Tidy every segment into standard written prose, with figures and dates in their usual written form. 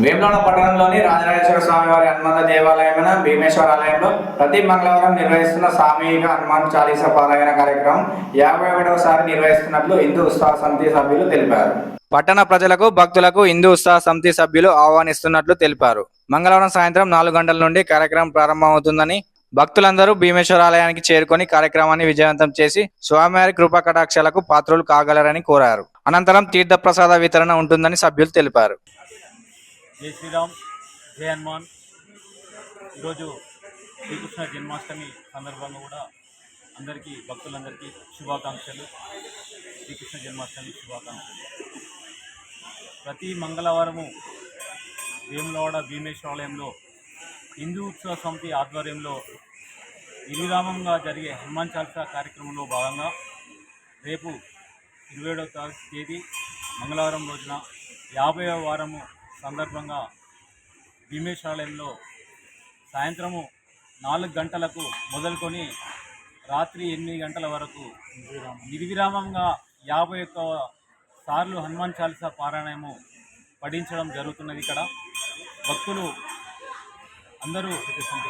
వేములవాడ పట్టణంలోని రాజరాజేశ్వర స్వామి వారి హనుమంత దేవాలయమైన భీమేశ్వర ఆలయంలో ప్రతి మంగళవారం నిర్వహిస్తున్న సామూహిక హనుమాన్ చాలీసా పారాయణ కార్యక్రమం 51వసారి నిర్వహిస్తున్నట్లు హిందూ ఉత్సవ సమితి సభ్యులు తెలిపారు. పట్టణ ప్రజలకు భక్తులకు హిందూ ఉత్సవ సమితి సభ్యులు ఆహ్వానిస్తున్నట్లు తెలిపారు. మంగళవారం సాయంత్రం 4 గంటల నుండి కార్యక్రమం ప్రారంభమవుతుందని, భక్తులందరూ భీమేశ్వర ఆలయానికి చేరుకొని కార్యక్రమాన్ని విజయవంతం చేసి స్వామివారి కృపా కటాక్షాలకు పాత్రులు కాగలరని కోరారు. అనంతరం తీర్థ ప్రసాద వితరణ ఉంటుందని సభ్యులు తెలిపారు. జై శ్రీరామ్, జై హనుమాన్. ఈరోజు శ్రీకృష్ణ జన్మాష్టమి సందర్భంగా కూడా అందరికీ భక్తులందరికీ శుభాకాంక్షలు. శ్రీకృష్ణ జన్మాష్టమి శుభాకాంక్షలు. ప్రతి మంగళవారము వేములవాడ భీమేశ్వరాలయంలో హిందూ ఉత్సవ సమితి ఆధ్వర్యంలో నిర్విరామంగా జరిగే హనుమాన్ చాలీసా కార్యక్రమంలో భాగంగా రేపు 27వ తేదీ మంగళవారం రోజున 50వ వారము సందర్భంగా భీమేశ్వరాలయంలో సాయంత్రము 4 గంటలకు మొదలుకొని రాత్రి 8 గంటల వరకు నిర్విరామంగా 51 సార్లు హనుమాన్ చాలీసా పారాయణము పఠించడం జరుగుతున్నది. ఇక్కడ భక్తులు అందరూ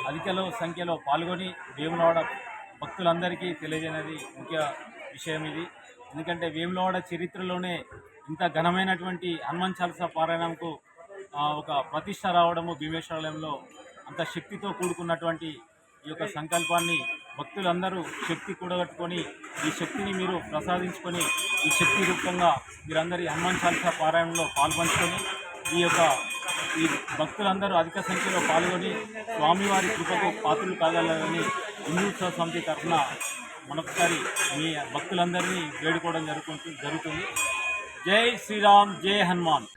అధిక సంఖ్యలో పాల్గొని వేములవాడ భక్తులందరికీ తెలియజేయనది ముఖ్య విషయం ఇది. ఎందుకంటే వేములవాడ చరిత్రలోనే ఇంత ఘనమైనటువంటి హనుమాన్ చాలీసా పారాయణంకు ఒక ప్రతిష్ట రావడము, భీమేశ్వరాలయంలో అంత శక్తితో కూడుకున్నటువంటి ఈ యొక్క సంకల్పాన్ని భక్తులందరూ శక్తి కూడగట్టుకొని ఈ శక్తిని మీరు ప్రసాదించుకొని ఈ శక్తి రూపంగా మీరందరి హనుమాన్ చాలీసా పారాయణంలో పాల్పంచుకొని ఈ భక్తులందరూ అధిక సంఖ్యలో పాల్గొని స్వామివారి కృపకు పాత్రలు కాగలరని హిందూ ఉత్సవ సమితి తరఫున మరొకసారి మీ భక్తులందరినీ వేడుకోవడం జరుగుతుంది. జై శ్రీరామ్, జై హనుమాన్.